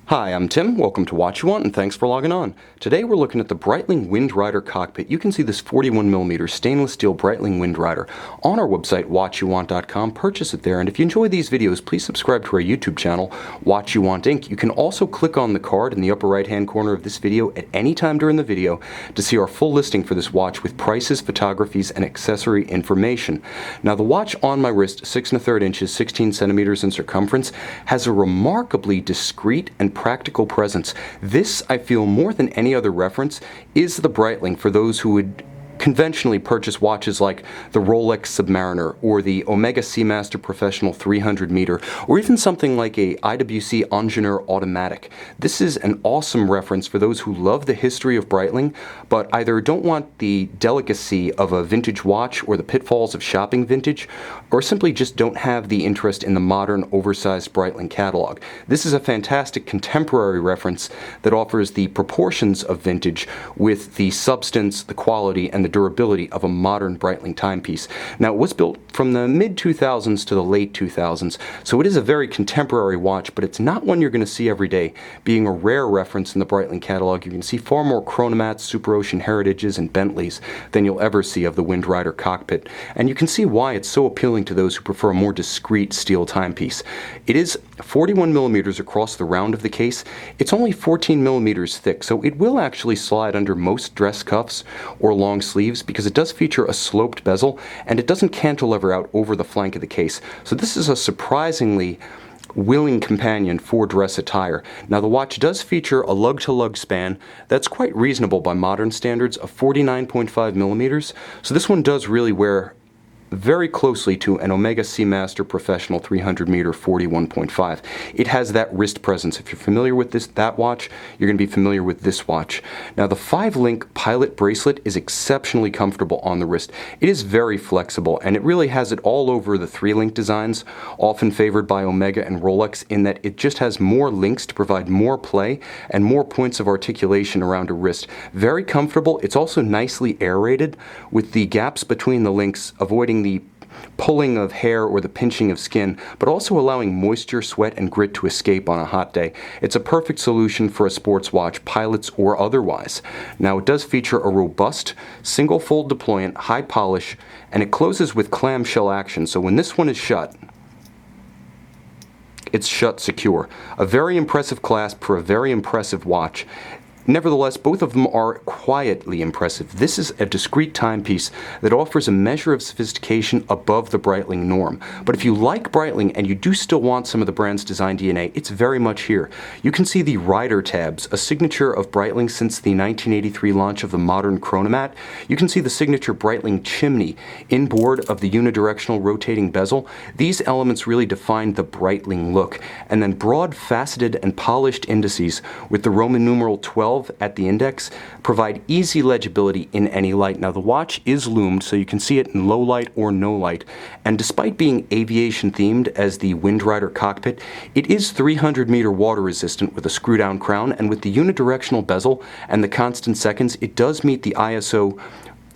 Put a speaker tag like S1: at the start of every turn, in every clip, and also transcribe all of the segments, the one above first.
S1: Hi, I'm Tim. Welcome to Watch You Want, and thanks for logging on. Today we're looking at the Breitling Windrider Cockpit. You can see this 41mm stainless steel Breitling Windrider on our website, watchyouwant.com. Purchase it there, and if you enjoy these videos, please subscribe to our YouTube channel, Watch You Want Inc. You can also click on the card in the upper right-hand corner of this video at any time during the video to see our full listing for this watch with prices, photographies, and accessory information. Now, the watch on my wrist, 6 1/3 inches, 16 centimeters in circumference, has a remarkably discreet and practical presence. This, I feel, more than any other reference, is the Breitling for those who would conventionally purchase watches like the Rolex Submariner or the Omega Seamaster Professional 300 meter, or even something like a IWC Ingenieur Automatic. This is an awesome reference for those who love the history of Breitling, but either don't want the delicacy of a vintage watch or the pitfalls of shopping vintage, or simply just don't have the interest in the modern, oversized Breitling catalog. This is a fantastic contemporary reference that offers the proportions of vintage with the substance, the quality, and the durability of a modern Breitling timepiece. Now, it was built from the mid-2000s to the late 2000s, so it is a very contemporary watch, but it's not one you're going to see every day. Being a rare reference in the Breitling catalog, you can see far more Chronomats, Super Ocean Heritages, and Bentleys than you'll ever see of the Windrider Cockpit, and you can see why it's so appealing to those who prefer a more discreet steel timepiece. It is 41mm across the round of the case. It's only 14mm thick, so it will actually slide under most dress cuffs or long sleeves because it does feature a sloped bezel and it doesn't cantilever out over the flank of the case. So this is a surprisingly willing companion for dress attire. Now, the watch does feature a lug-to-lug span that's quite reasonable by modern standards of 49.5mm. So this one does really wear very closely to an Omega Seamaster Professional 300 meter 41.5. It has that wrist presence. If you're familiar with that watch, you're going to be familiar with this watch. Now, the 5-link Pilot bracelet is exceptionally comfortable on the wrist. It is very flexible, and it really has it all over the 3-link designs, often favored by Omega and Rolex, in that it just has more links to provide more play and more points of articulation around a wrist. Very comfortable. It's also nicely aerated, with the gaps between the links avoiding the pulling of hair or the pinching of skin, but also allowing moisture, sweat, and grit to escape on a hot day. It's a perfect solution for a sports watch, pilots or otherwise. Now, it does feature a robust single fold deployant, high polish, and it closes with clamshell action, so when this one is shut, it's shut secure. A very impressive clasp for a very impressive watch. Nevertheless, both of them are quietly impressive. This is a discreet timepiece that offers a measure of sophistication above the Breitling norm. But if you like Breitling and you do still want some of the brand's design DNA, it's very much here. You can see the rider tabs, a signature of Breitling since the 1983 launch of the modern Chronomat. You can see the signature Breitling chimney inboard of the unidirectional rotating bezel. These elements really define the Breitling look. And then broad, faceted, and polished indices with the Roman numeral 12 at the index provide easy legibility in any light. Now, the watch is loomed, so you can see it in low light or no light, and despite being aviation themed as the Windrider Cockpit, it is 300-meter water resistant with a screw down crown, and with the unidirectional bezel and the constant seconds, it does meet the ISO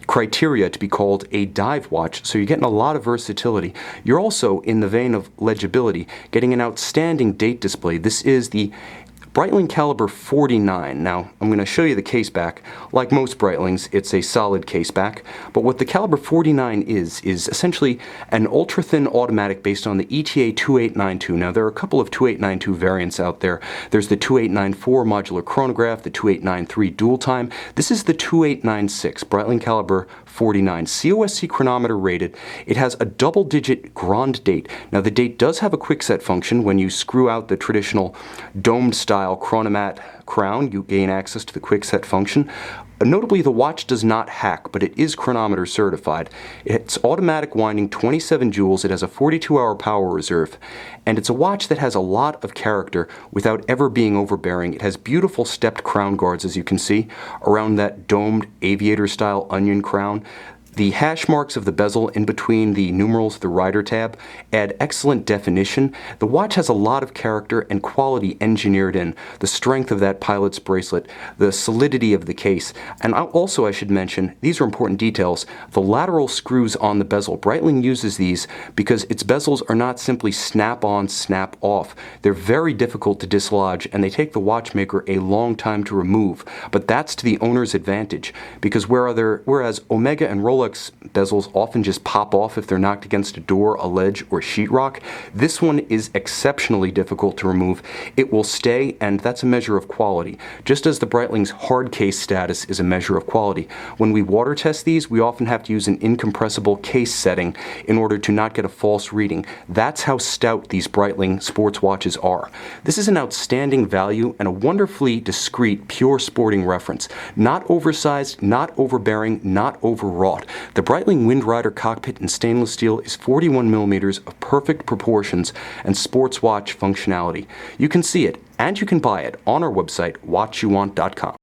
S1: criteria to be called a dive watch, so you're getting a lot of versatility. You're also, in the vein of legibility, getting an outstanding date display. This is the Breitling Caliber 49. Now, I'm going to show you the case back. Like most Breitlings, it's a solid case back, but what the Caliber 49 is essentially an ultra-thin automatic based on the ETA 2892. Now, there are a couple of 2892 variants out there. There's the 2894 modular chronograph, the 2893 dual time. This is the 2896 Breitling Caliber 49, COSC chronometer rated. It has a double-digit grand date. Now, the date does have a quick-set function. When you screw out the traditional domed-style Chronomat crown, you gain access to the quick-set function. Notably, the watch does not hack, but it is chronometer certified. It's automatic winding 27 joules. It has a 42-hour power reserve, and it's a watch that has a lot of character without ever being overbearing. It has beautiful stepped crown guards, as you can see, around that domed aviator-style onion crown. The hash marks of the bezel in between the numerals of the rider tab add excellent definition. The watch has a lot of character and quality engineered in. The strength of that pilot's bracelet, the solidity of the case, and also I should mention, these are important details, the lateral screws on the bezel. Breitling uses these because its bezels are not simply snap-on, snap-off. They're very difficult to dislodge and they take the watchmaker a long time to remove, but that's to the owner's advantage because whereas Omega and Rolex bezels often just pop off if they're knocked against a door, a ledge, or sheetrock, this one is exceptionally difficult to remove. It will stay, and that's a measure of quality, just as the Breitling's hard case status is a measure of quality. When we water test these, we often have to use an incompressible case setting in order to not get a false reading. That's how stout these Breitling sports watches are. This is an outstanding value and a wonderfully discreet, pure sporting reference. Not oversized, not overbearing, not overwrought. The Breitling Windrider Cockpit in stainless steel is 41 millimeters of perfect proportions and sports watch functionality. You can see it and you can buy it on our website, watchyouwant.com.